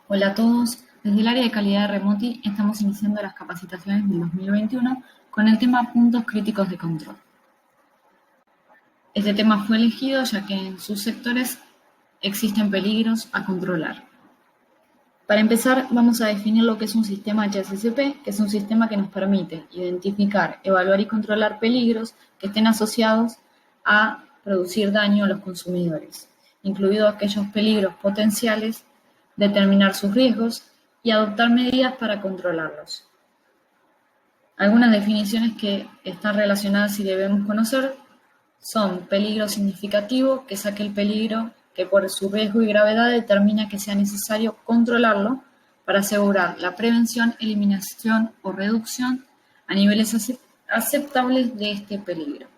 Hola a todos, desde el área de calidad de Remoti estamos iniciando las capacitaciones del 2021 con el tema puntos críticos de control. Este tema fue elegido ya que en sus sectores existen peligros a controlar. Para empezar, vamos a definir lo que es un sistema HACCP, que es un sistema que nos permite identificar, evaluar y controlar peligros que estén asociados a producir daño a los consumidores, incluidos aquellos peligros potenciales, determinar sus riesgos y adoptar medidas para controlarlos. Algunas definiciones que están relacionadas y debemos conocer son peligro significativo, que es aquel peligro que por su riesgo y gravedad determina que sea necesario controlarlo para asegurar la prevención, eliminación o reducción a niveles aceptables de este peligro.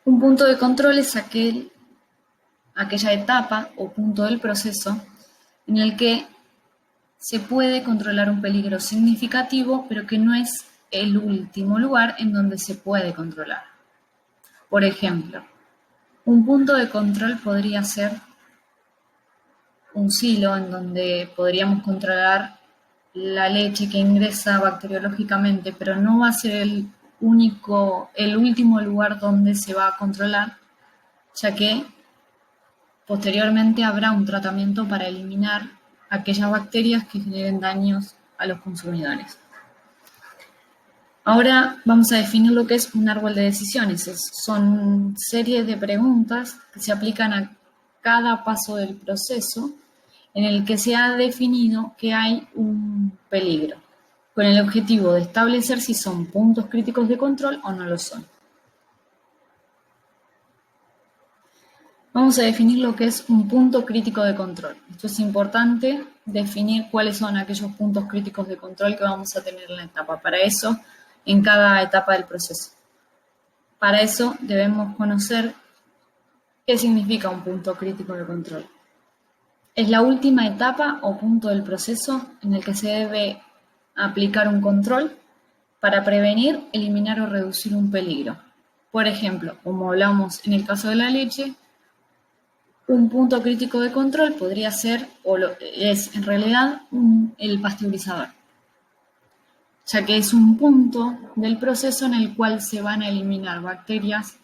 Un punto de control es aquella etapa o punto del proceso en el que se puede controlar un peligro significativo, pero que no es el último lugar en donde se puede controlar. Por ejemplo, un punto de control podría ser un silo en donde podríamos controlar la leche que ingresa bacteriológicamente, pero no va a ser el último lugar donde se va a controlar, ya que posteriormente habrá un tratamiento para eliminar aquellas bacterias que generen daños a los consumidores. Ahora vamos a definir lo que es un árbol de decisiones. Son series de preguntas que se aplican a cada paso del proceso en el que se ha definido que hay un peligro, con el objetivo de establecer si son puntos críticos de control o no lo son. Vamos a definir lo que es un punto crítico de control. Esto es importante, definir cuáles son aquellos puntos críticos de control que vamos a tener en la etapa. Para eso, en cada etapa del proceso. Para eso debemos conocer qué significa un punto crítico de control. Es la última etapa o punto del proceso en el que se debe aplicar un control para prevenir, eliminar o reducir un peligro. Por ejemplo, como hablamos en el caso de la leche, un punto crítico de control podría ser, es en realidad, el pasteurizador, ya que es un punto del proceso en el cual se van a eliminar bacterias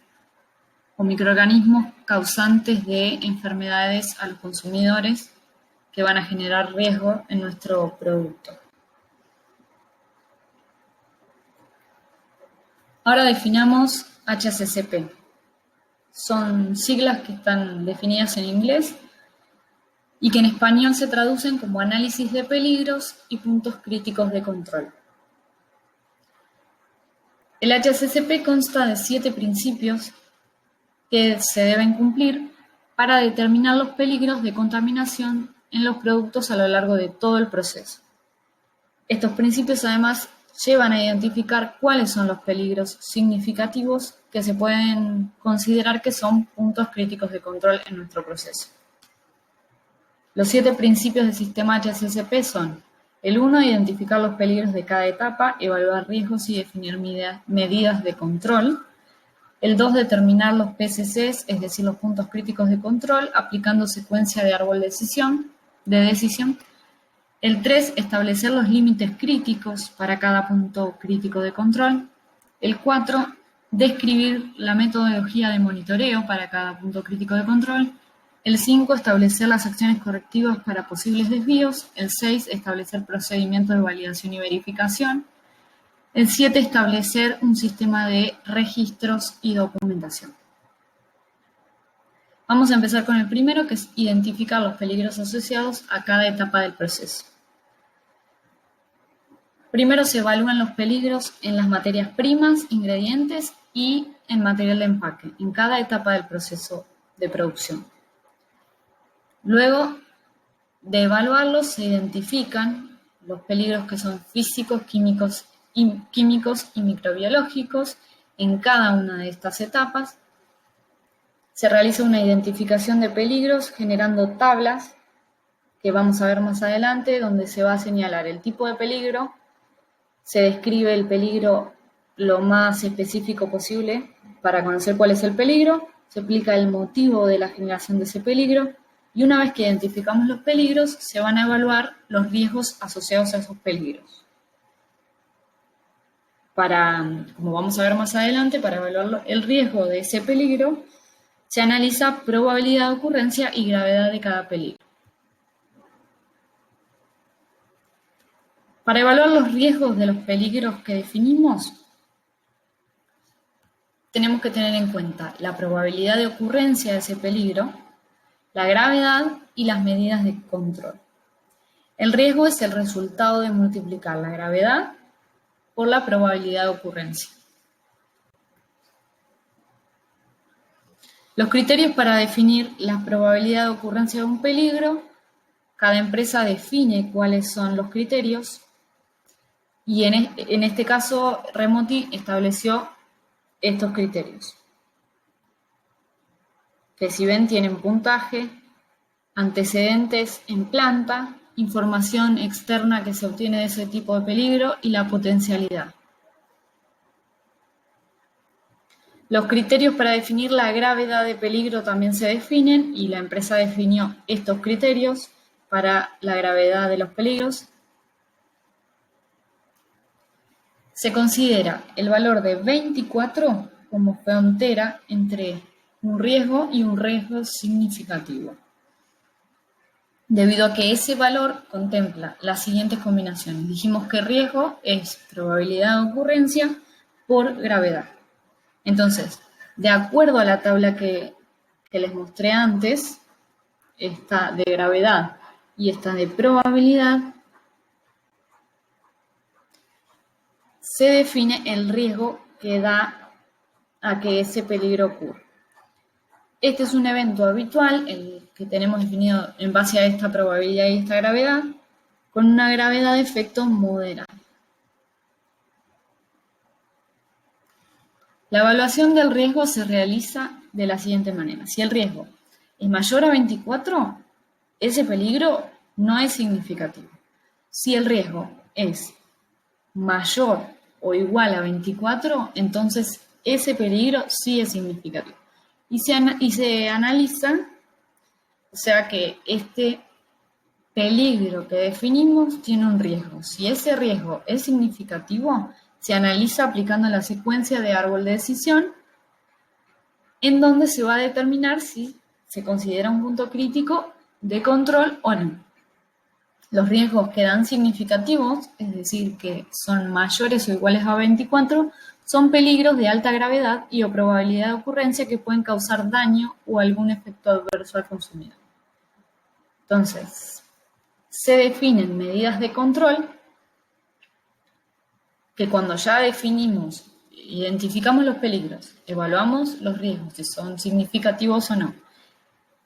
o microorganismos causantes de enfermedades a los consumidores que van a generar riesgo en nuestro producto. Ahora definamos HACCP. Son siglas que están definidas en inglés y que en español se traducen como análisis de peligros y puntos críticos de control. El HACCP consta de 7 principios que se deben cumplir para determinar los peligros de contaminación en los productos a lo largo de todo el proceso. Estos principios además llevan a identificar cuáles son los peligros significativos que se pueden considerar que son puntos críticos de control en nuestro proceso. Los 7 principios del sistema HACCP son: el 1, identificar los peligros de cada etapa, evaluar riesgos y definir medidas de control. El 2, determinar los PCCs, es decir, los puntos críticos de control, aplicando secuencia de árbol de decisión. El 3, establecer los límites críticos para cada punto crítico de control. El 4, describir la metodología de monitoreo para cada punto crítico de control. El 5, establecer las acciones correctivas para posibles desvíos. El 6, establecer procedimientos de validación y verificación. El 7, establecer un sistema de registros y documentación. Vamos a empezar con el primero, que es identificar los peligros asociados a cada etapa del proceso. Primero se evalúan los peligros en las materias primas, ingredientes y en material de empaque, en cada etapa del proceso de producción. Luego de evaluarlos, se identifican los peligros que son físicos, químicos y microbiológicos en cada una de estas etapas. Se realiza una identificación de peligros generando tablas que vamos a ver más adelante, donde se va a señalar el tipo de peligro, se describe el peligro lo más específico posible para conocer cuál es el peligro, se explica el motivo de la generación de ese peligro Y una vez que identificamos los peligros, se van a evaluar los riesgos asociados a esos peligros. Como vamos a ver más adelante, para evaluar el riesgo de ese peligro, se analiza probabilidad de ocurrencia y gravedad de cada peligro. Para evaluar los riesgos de los peligros que definimos, tenemos que tener en cuenta la probabilidad de ocurrencia de ese peligro, la gravedad y las medidas de control. El riesgo es el resultado de multiplicar la gravedad por la probabilidad de ocurrencia. Los criterios para definir la probabilidad de ocurrencia de un peligro, cada empresa define cuáles son los criterios y en este caso Remoti estableció estos criterios, que si ven tienen puntaje, antecedentes en planta, información externa que se obtiene de ese tipo de peligro y la potencialidad. Los criterios para definir la gravedad de peligro también se definen y la empresa definió estos criterios para la gravedad de los peligros. Se considera el valor de 24 como frontera entre un riesgo y un riesgo significativo, debido a que ese valor contempla las siguientes combinaciones. Dijimos que riesgo es probabilidad de ocurrencia por gravedad. Entonces, de acuerdo a la tabla que les mostré antes, esta de gravedad y esta de probabilidad, se define el riesgo que da a que ese peligro ocurra. Este es un evento habitual, el que tenemos definido en base a esta probabilidad y esta gravedad, con una gravedad de efecto moderada. La evaluación del riesgo se realiza de la siguiente manera. Si el riesgo es mayor a 24, ese peligro no es significativo. Si el riesgo es mayor o igual a 24, entonces ese peligro sí es significativo. Y se analiza, o sea que este peligro que definimos tiene un riesgo. Si ese riesgo es significativo, se analiza aplicando la secuencia de árbol de decisión, en donde se va a determinar si se considera un punto crítico de control o no. Los riesgos que dan significativos, es decir, que son mayores o iguales a 24, son peligros de alta gravedad y o probabilidad de ocurrencia que pueden causar daño o algún efecto adverso al consumidor. Entonces, se definen medidas de control que cuando ya definimos, identificamos los peligros, evaluamos los riesgos, si son significativos o no.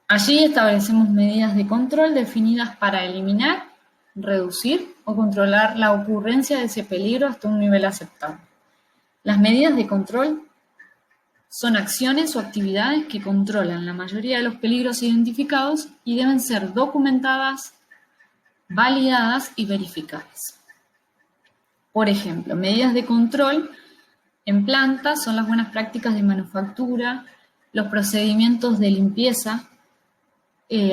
Allí establecemos medidas de control definidas para eliminar, reducir o controlar la ocurrencia de ese peligro hasta un nivel aceptable. Las medidas de control son acciones o actividades que controlan la mayoría de los peligros identificados y deben ser documentadas, validadas y verificadas. Por ejemplo, medidas de control en planta son las buenas prácticas de manufactura, los procedimientos de limpieza,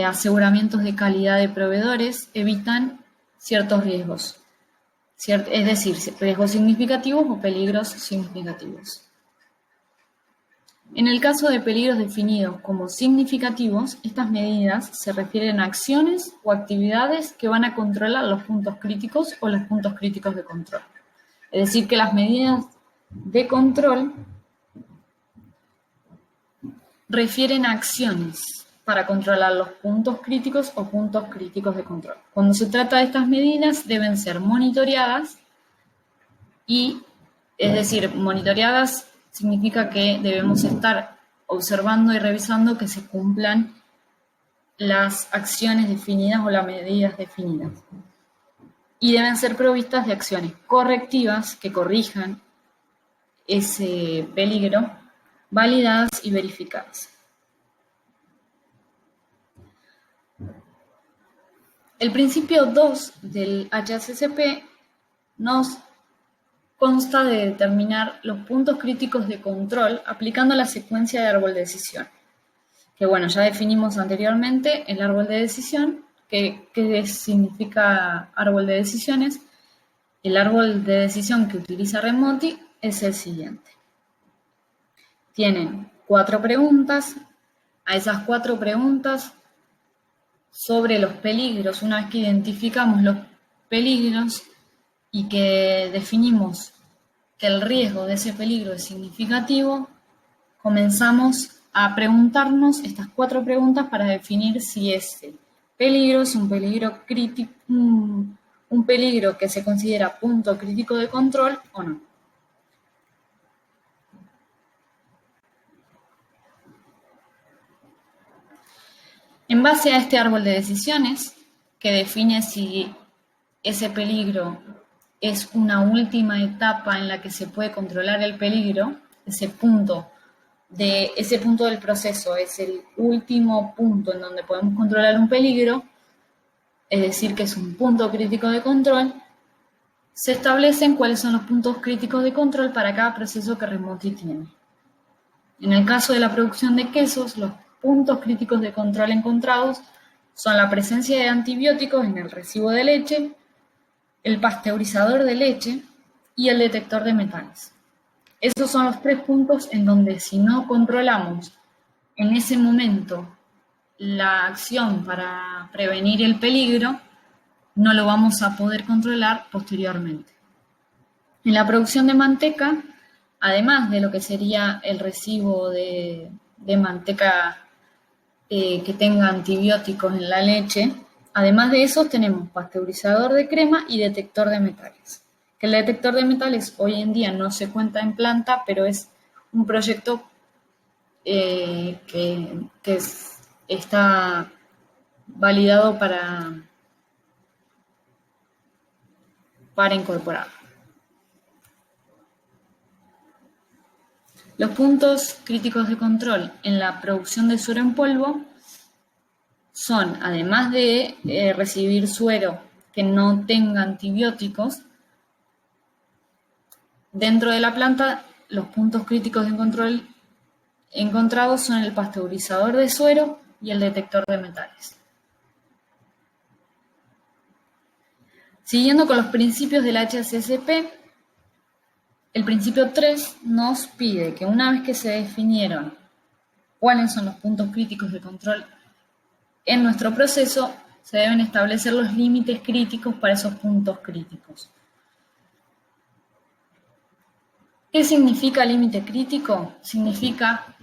aseguramientos de calidad de proveedores, evitan ciertos riesgos, es decir, riesgos significativos o peligros significativos. En el caso de peligros definidos como significativos, estas medidas se refieren a acciones o actividades que van a controlar los puntos críticos o los puntos críticos de control. Es decir, que las medidas de control refieren a acciones para controlar los puntos críticos o puntos críticos de control. Cuando se trata de estas medidas, deben ser monitoreadas es decir, monitoreadas significa que debemos estar observando y revisando que se cumplan las acciones definidas o las medidas definidas. Y deben ser provistas de acciones correctivas que corrijan ese peligro, validadas y verificadas. El principio 2 del HACCP nos consta de determinar los puntos críticos de control aplicando la secuencia de árbol de decisión. que bueno, ya definimos anteriormente el árbol de decisión. ¿Qué significa árbol de decisiones? El árbol de decisión que utiliza Remoti es el siguiente. Tienen 4 preguntas. A esas 4 preguntas sobre los peligros, una vez que identificamos los peligros y que definimos que el riesgo de ese peligro es significativo, comenzamos a preguntarnos estas 4 preguntas para definir si ese peligro es un peligro crítico, un peligro que se considera punto crítico de control o no. En base a este árbol de decisiones, que define si ese peligro es una última etapa en la que se puede controlar el peligro, ese punto del proceso es el último punto en donde podemos controlar un peligro, es decir, que es un punto crítico de control, se establecen cuáles son los puntos críticos de control para cada proceso que Remoti tiene. En el caso de la producción de quesos, los puntos críticos de control encontrados son la presencia de antibióticos en el residuo de leche, el pasteurizador de leche y el detector de metales. Esos son los 3 puntos en donde si no controlamos en ese momento la acción para prevenir el peligro, no lo vamos a poder controlar posteriormente. En la producción de manteca, además de lo que sería el residuo de manteca que tenga antibióticos en la leche, además de eso tenemos pasteurizador de crema y detector de metales. Que el detector de metales hoy en día no se cuenta en planta, pero es un proyecto que está validado para incorporar. Los puntos críticos de control en la producción de suero en polvo son, además de recibir suero que no tenga antibióticos, dentro de la planta los puntos críticos de control encontrados son el pasteurizador de suero y el detector de metales. Siguiendo con los principios del HACCP, el principio 3 nos pide que una vez que se definieron cuáles son los puntos críticos de control en nuestro proceso, se deben establecer los límites críticos para esos puntos críticos. ¿Qué significa límite crítico? Significa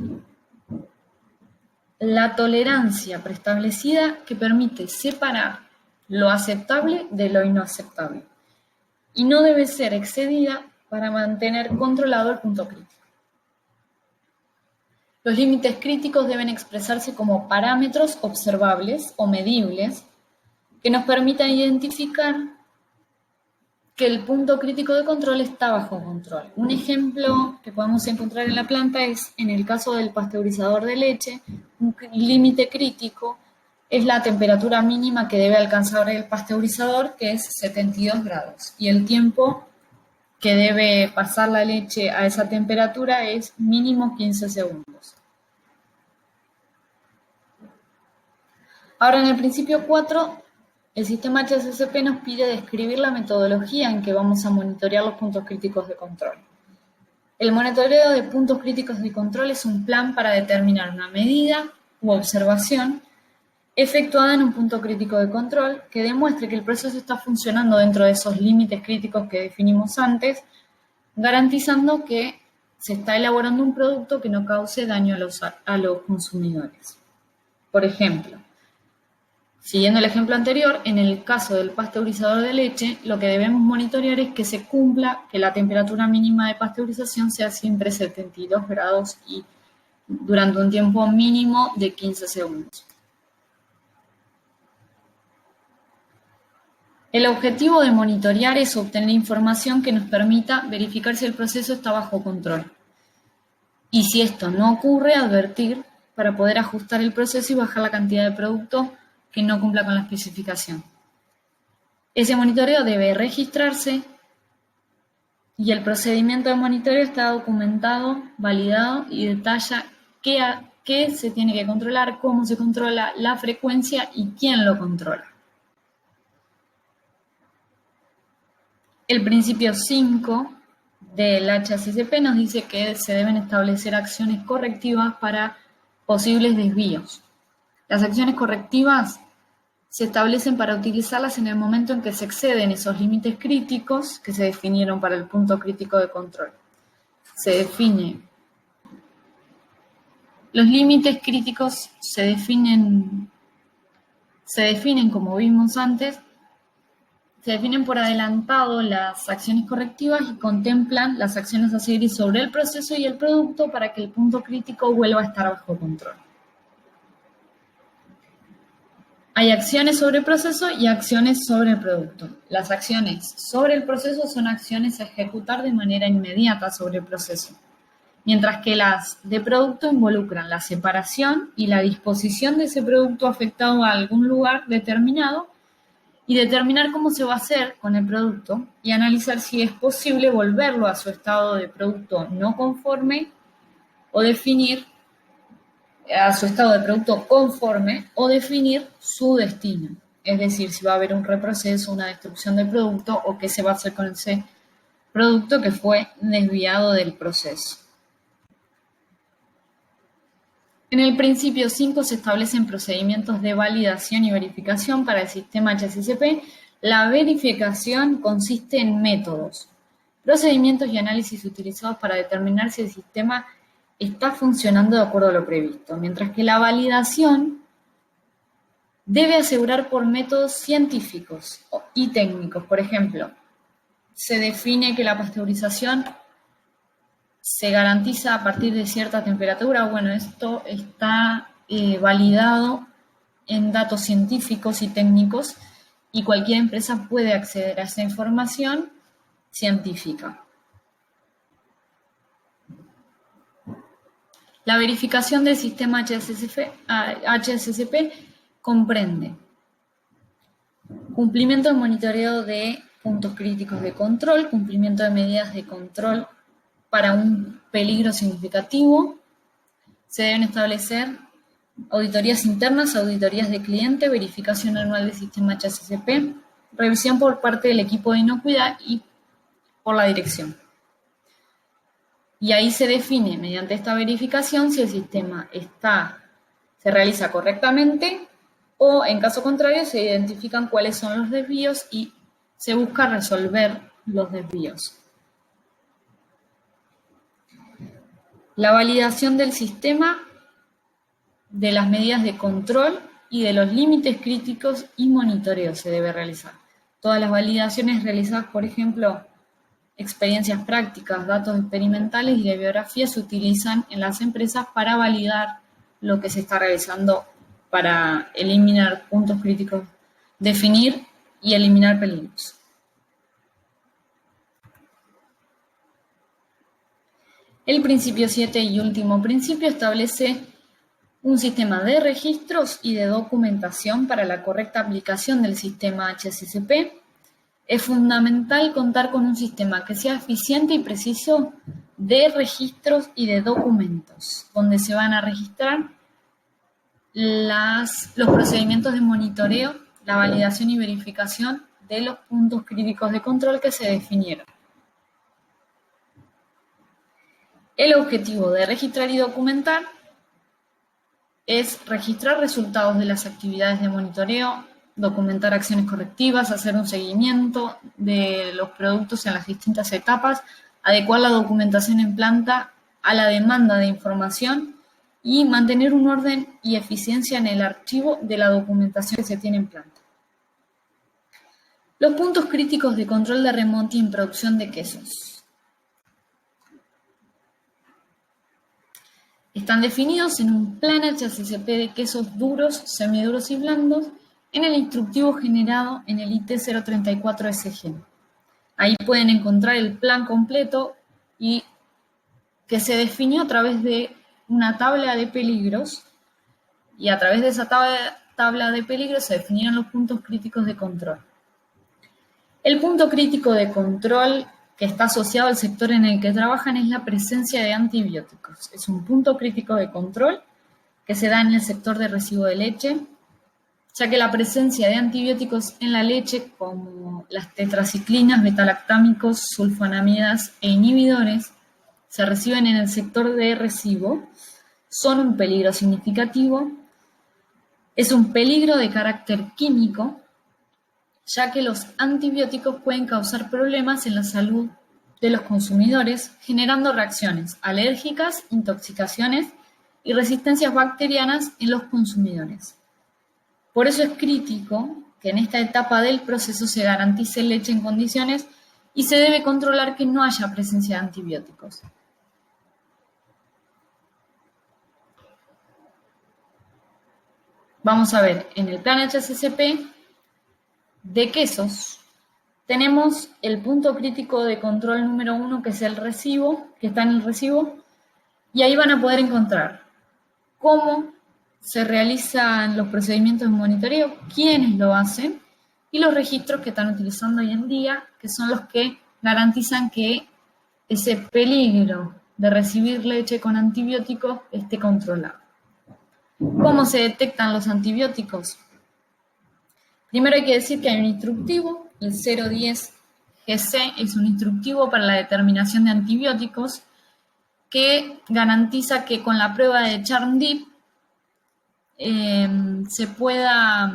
la tolerancia preestablecida que permite separar lo aceptable de lo inaceptable y no debe ser excedida para mantener controlado el punto crítico. Los límites críticos deben expresarse como parámetros observables o medibles que nos permitan identificar que el punto crítico de control está bajo control. Un ejemplo que podemos encontrar en la planta es, en el caso del pasteurizador de leche, un límite crítico es la temperatura mínima que debe alcanzar el pasteurizador, que es 72 grados, y el tiempo que debe pasar la leche a esa temperatura es mínimo 15 segundos. Ahora, en el principio 4, el sistema HACCP nos pide describir la metodología en que vamos a monitorear los puntos críticos de control. El monitoreo de puntos críticos de control es un plan para determinar una medida u observación efectuada en un punto crítico de control que demuestre que el proceso está funcionando dentro de esos límites críticos que definimos antes, garantizando que se está elaborando un producto que no cause daño a los consumidores. Por ejemplo, siguiendo el ejemplo anterior, en el caso del pasteurizador de leche, lo que debemos monitorear es que se cumpla que la temperatura mínima de pasteurización sea siempre 72 grados y durante un tiempo mínimo de 15 segundos. El objetivo de monitorear es obtener información que nos permita verificar si el proceso está bajo control. Y si esto no ocurre, advertir para poder ajustar el proceso y bajar la cantidad de producto que no cumpla con la especificación. Ese monitoreo debe registrarse y el procedimiento de monitoreo está documentado, validado y detalla qué qué se tiene que controlar, cómo se controla, la frecuencia y quién lo controla. El principio 5 del HACCP nos dice que se deben establecer acciones correctivas para posibles desvíos. Las acciones correctivas se establecen para utilizarlas en el momento en que se exceden esos límites críticos que se definieron para el punto crítico de control. Los límites críticos se definen, como vimos antes, se definen por adelantado las acciones correctivas y contemplan las acciones a seguir sobre el proceso y el producto para que el punto crítico vuelva a estar bajo control. Hay acciones sobre el proceso y acciones sobre el producto. Las acciones sobre el proceso son acciones a ejecutar de manera inmediata sobre el proceso, mientras que las de producto involucran la separación y la disposición de ese producto afectado a algún lugar determinado y determinar cómo se va a hacer con el producto y analizar si es posible volverlo a su estado de producto no conforme o definir a su estado de producto conforme o definir su destino. Es decir, si va a haber un reproceso, una destrucción del producto o qué se va a hacer con ese producto que fue desviado del proceso. En el principio 5 se establecen procedimientos de validación y verificación para el sistema HACCP. La verificación consiste en métodos, procedimientos y análisis utilizados para determinar si el sistema está funcionando de acuerdo a lo previsto, mientras que la validación debe asegurar por métodos científicos y técnicos. Por ejemplo, se define que la pasteurización se garantiza a partir de cierta temperatura. Bueno, esto está validado en datos científicos y técnicos y cualquier empresa puede acceder a esa información científica. La verificación del sistema HACCP comprende cumplimiento de monitoreo de puntos críticos de control, cumplimiento de medidas de control para un peligro significativo. Se deben establecer auditorías internas, auditorías de cliente, verificación anual del sistema HACCP, revisión por parte del equipo de inocuidad y por la dirección. Y ahí se define mediante esta verificación si el sistema se realiza correctamente o, en caso contrario, se identifican cuáles son los desvíos y se busca resolver los desvíos. La validación del sistema, de las medidas de control y de los límites críticos y monitoreo se debe realizar. Todas las validaciones realizadas, por ejemplo, experiencias prácticas, datos experimentales y de biografía se utilizan en las empresas para validar lo que se está realizando para eliminar puntos críticos, definir y eliminar peligros. El principio 7 y último principio establece un sistema de registros y de documentación para la correcta aplicación del sistema HACCP. Es fundamental contar con un sistema que sea eficiente y preciso de registros y de documentos, donde se van a registrar los procedimientos de monitoreo, la validación y verificación de los puntos críticos de control que se definieron. El objetivo de registrar y documentar es registrar resultados de las actividades de monitoreo, documentar acciones correctivas, hacer un seguimiento de los productos en las distintas etapas, adecuar la documentación en planta a la demanda de información y mantener un orden y eficiencia en el archivo de la documentación que se tiene en planta. Los puntos críticos de control de remonte en producción de quesos. Están definidos en un plan HACCP de quesos duros, semiduros y blandos en el instructivo generado en el IT 034 SG. Ahí pueden encontrar el plan completo y que se definió a través de una tabla de peligros y a través de esa tabla de peligros se definieron los puntos críticos de control. El punto crítico de control que está asociado al sector en el que trabajan es la presencia de antibióticos. Es un punto crítico de control que se da en el sector de residuo de leche, ya que la presencia de antibióticos en la leche, como las tetraciclinas, betalactámicos, sulfonamidas e inhibidores, se reciben en el sector de residuo, son un peligro significativo. Es un peligro de carácter químico, ya que los antibióticos pueden causar problemas en la salud de los consumidores, generando reacciones alérgicas, intoxicaciones y resistencias bacterianas en los consumidores. Por eso es crítico que en esta etapa del proceso se garantice leche en condiciones y se debe controlar que no haya presencia de antibióticos. Vamos a ver, en el plan HACCP de quesos tenemos el punto crítico de control número 1, que es el recibo, que está en el recibo, y ahí van a poder encontrar cómo se realizan los procedimientos de monitoreo, quiénes lo hacen y los registros que están utilizando hoy en día, que son los que garantizan que ese peligro de recibir leche con antibióticos esté controlado. ¿Cómo se detectan los antibióticos? Primero hay que decir que hay un instructivo, el 010 GC es un instructivo para la determinación de antibióticos que garantiza que con la prueba de Charm-Dip se pueda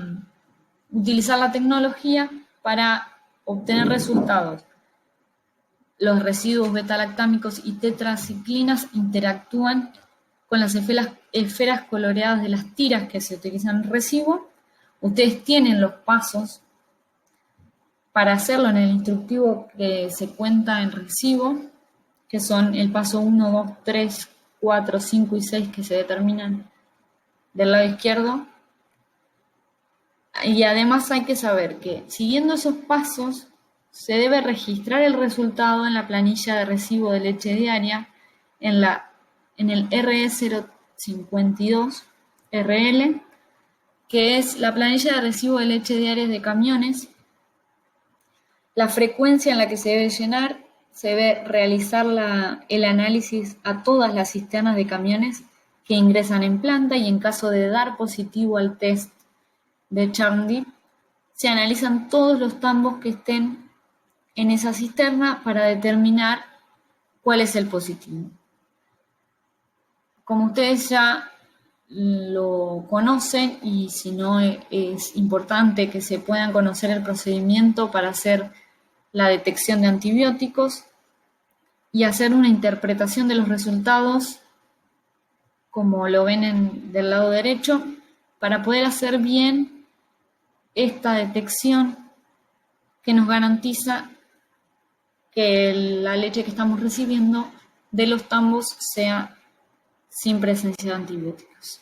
utilizar la tecnología para obtener resultados. Los residuos betalactámicos y tetraciclinas interactúan con las esferas coloreadas de las tiras que se utilizan en el recibo. Ustedes tienen los pasos para hacerlo en el instructivo que se cuenta en recibo, que son el paso 1, 2, 3, 4, 5 y 6 que se determinan del lado izquierdo. Y además hay que saber que siguiendo esos pasos se debe registrar el resultado en la planilla de recibo de leche diaria en el RE052 RL, que es la planilla de recibo de leche diaria de camiones. La frecuencia en la que se debe llenar, se debe realizar el análisis a todas las cisternas de camiones que ingresan en planta, y en caso de dar positivo al test de Charm-Dip, se analizan todos los tambos que estén en esa cisterna para determinar cuál es el positivo. Como ustedes ya lo conocen, y si no es importante que se puedan conocer el procedimiento para hacer la detección de antibióticos y hacer una interpretación de los resultados, como lo ven del lado derecho, para poder hacer bien esta detección que nos garantiza que la leche que estamos recibiendo de los tambos sea sin presencia de antibióticos.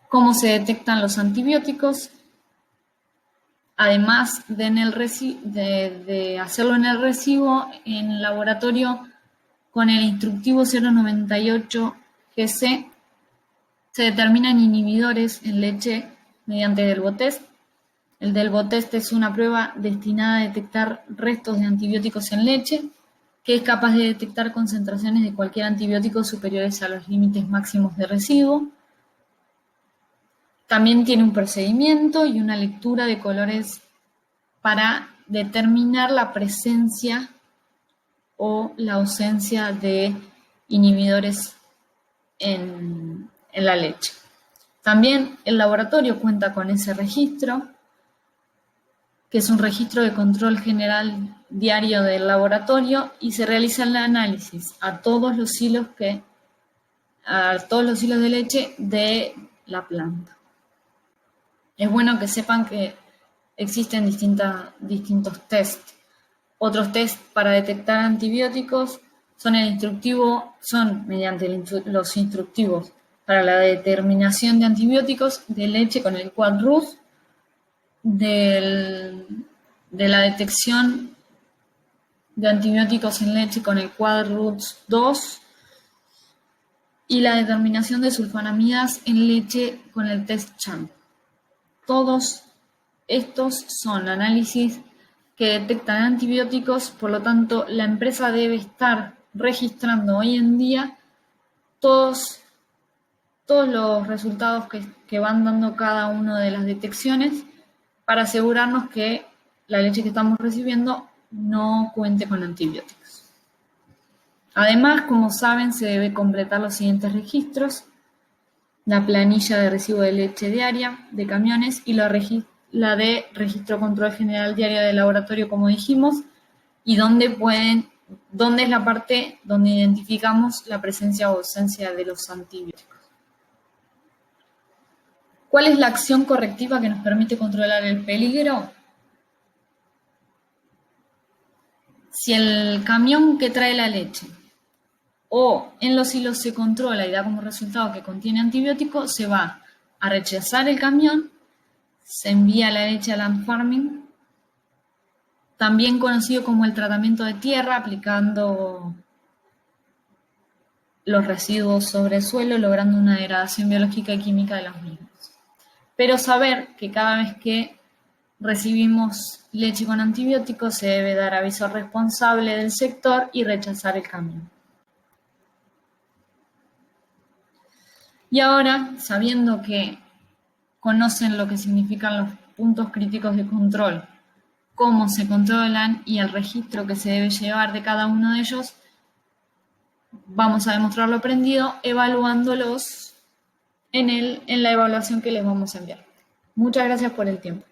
¿Cómo se detectan los antibióticos? Además de hacerlo en el recibo, en el laboratorio con el instructivo 098 GC se determinan inhibidores en leche mediante Delbotest. El Delbotest es una prueba destinada a detectar restos de antibióticos en leche, que es capaz de detectar concentraciones de cualquier antibiótico superiores a los límites máximos de residuo. También tiene un procedimiento y una lectura de colores para determinar la presencia o la ausencia de inhibidores en la leche. También el laboratorio cuenta con ese registro, que es un registro de control general diario del laboratorio, y se realiza el análisis a todos los hilos de leche de la planta. Es bueno que sepan que existen distintos tests. Otros tests para detectar antibióticos son mediante los instructivos para la determinación de antibióticos de leche con el Quad-Rus, de la detección de antibióticos en leche con el Quad-Rus 2 y la determinación de sulfonamidas en leche con el test CHAMP. Todos estos son análisis que detectan antibióticos, por lo tanto la empresa debe estar registrando hoy en día todos todos los resultados que van dando cada una de las detecciones para asegurarnos que la leche que estamos recibiendo no cuente con antibióticos. Además, como saben, se debe completar los siguientes registros: la planilla de recibo de leche diaria de camiones y la de registro control general diaria de laboratorio, como dijimos, y donde es la parte donde identificamos la presencia o ausencia de los antibióticos. ¿Cuál es la acción correctiva que nos permite controlar el peligro? Si el camión que trae la leche o en los hilos se controla y da como resultado que contiene antibiótico, se va a rechazar el camión, se envía la leche al land farming, también conocido como el tratamiento de tierra, aplicando los residuos sobre el suelo, logrando una degradación biológica y química de los mismos. Pero saber que cada vez que recibimos leche con antibióticos se debe dar aviso al responsable del sector y rechazar el camión. Y ahora, sabiendo que conocen lo que significan los puntos críticos de control, cómo se controlan y el registro que se debe llevar de cada uno de ellos, vamos a demostrar lo aprendido evaluándolos en la evaluación que les vamos a enviar. Muchas gracias por el tiempo.